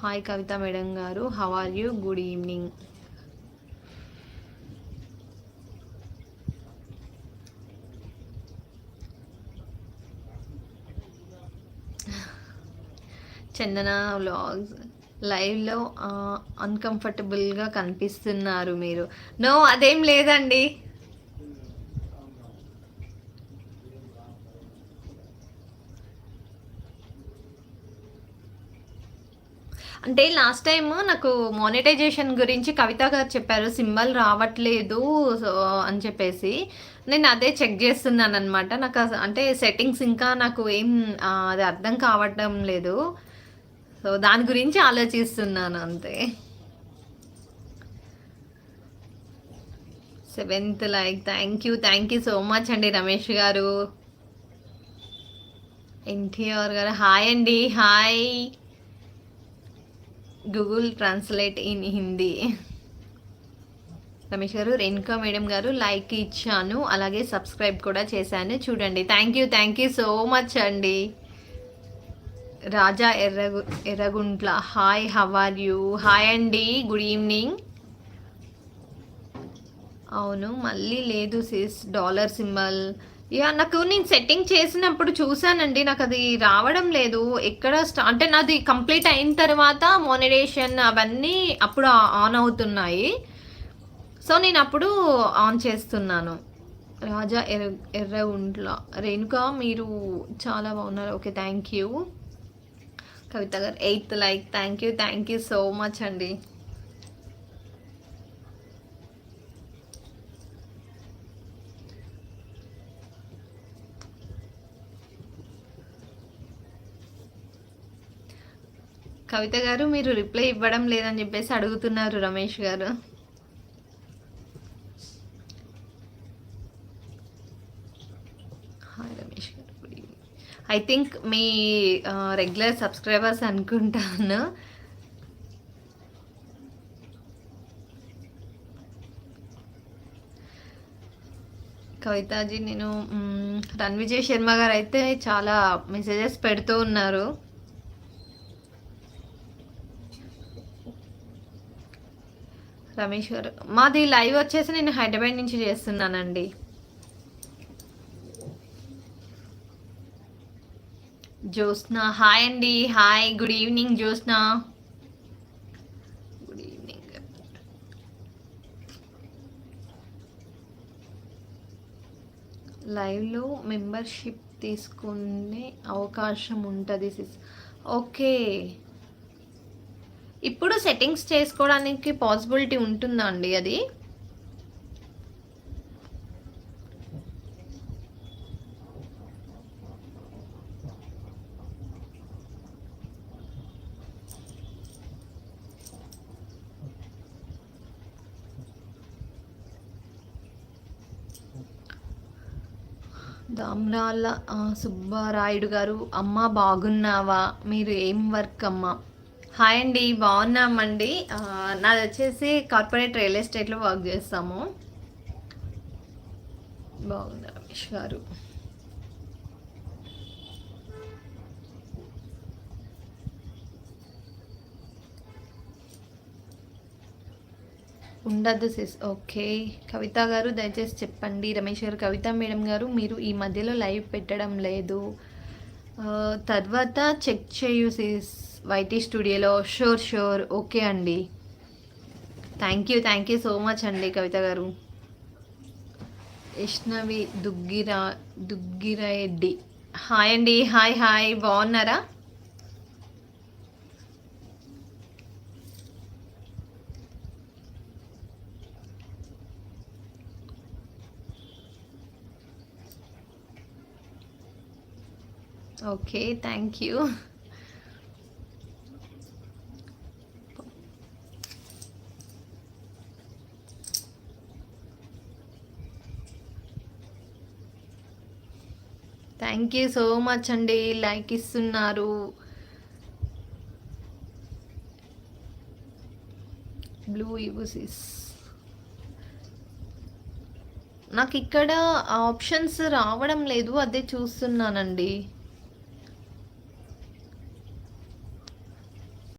Hi Kavitha madam గారు, how are you? Good evening. Chandana vlogs లైవ్లో అన్కంఫర్టబుల్గా కనిపిస్తున్నారు మీరు. నో, అదేం లేదండి. అంటే లాస్ట్ టైం నాకు మానిటైజేషన్ గురించి కవిత గారు చెప్పారు, సింబల్ రావట్లేదు సో అని చెప్పేసి. నేను అదే చెక్ చేస్తున్నాను అనమాట. నాకు అంటే సెట్టింగ్స్ ఇంకా నాకు ఏం అది అర్థం కావటం లేదు. సో దాని గురించి ఆలోచిస్తున్నాను అంతే. 7th like, thank you so much అండి రమేష్ గారు. ఎన్టీఆర్ గారు హాయ్ అండి. Hi. Google translate in Hindi. Ramesh గారు, రేణుకా మేడం గారు లైక్ ఇచ్చాను, అలాగే సబ్స్క్రైబ్ కూడా చేశాను చూడండి. థ్యాంక్ యూ సో మచ్ అండి. Raja Yerraguntla hi, how are you? Hi అండి, గుడ్ ఈవినింగ్. అవును, మళ్ళీ లేదు సిస్ డాలర్ సింబల్. యా, నాకు నేను సెట్టింగ్ చేసినప్పుడు చూసానండి, నాకు అది రావడం లేదు. ఎక్కడ అంటే నాది కంప్లీట్ అయిన తర్వాత మోనిటేషన్ అవన్నీ అప్పుడు ఆన్ అవుతున్నాయి. సో నేను అప్పుడు ఆన్ చేస్తున్నాను. రాజా ఎర్రగుంట్ల రేణుక మీరు చాలా బాగున్నారు. Okay, thank you. కవిత గారు 8th like, thank you so much అండి. కవిత గారు మీరు రిప్లై ఇవ్వడం లేదని చెప్పేసి అడుగుతున్నారు రమేష్ గారు. హాయ్ రమేష్ గారు, good evening. I think me regular subscribers అనుకుంటాను. కవితాజీ, నేను రణ్విజయ్ శర్మ గారు అయితే చాలా మెసేజెస్ పెడుతూ ఉన్నారు. రమేష్ గారు, మాది లైవ్ వచ్చేసి నేను హైదరాబాద్ నుంచి చేస్తున్నానండి. జ్యోత్స్న హాయ్ అండి. Hi, good evening Jyotsna. Good evening. లైవ్లో మెంబర్షిప్ తీసుకునే అవకాశం ఉంటుంది సిస్. ఓకే, ఇప్పుడు సెట్టింగ్స్ చేసుకోవడానికి పాసిబిలిటీ ఉంటుందా అండి అది? దామ్రాల సుబ్బారాయుడు గారు, అమ్మ బాగున్నావా? మీరు ఏం వర్క్ అమ్మ? హాయ్ అండి, బాగున్నామండి. నాది వచ్చేసి కార్పొరేట్ రియల్ ఎస్టేట్లో వర్క్ చేస్తాము. బాగుంది రమేష్ గారు. ఉండదు సిస్. ఓకే, కవిత గారు దయచేసి చెప్పండి. రమేష్ గారు, కవిత మేడం గారు మీరు ఈ మధ్యలో లైవ్ పెట్టడం లేదు, తర్వాత చెక్ చేయు సిస్ వైటీ స్టూడియోలో. షూర్ ఓకే అండి. థ్యాంక్ యూ సో మచ్ అండి కవిత గారు. యష్ణవి దుగ్గిరెడ్డి హాయ్ అండి. హాయ్, బాగున్నారా? Okay, thank you. Thank you so much అండి, లైక్ ఇస్తున్నారు. బ్లూ ఇవుసిస్ నాకు ఇక్కడ ఆప్షన్స్ రావడం లేదు, అదే చూస్తున్నానండి.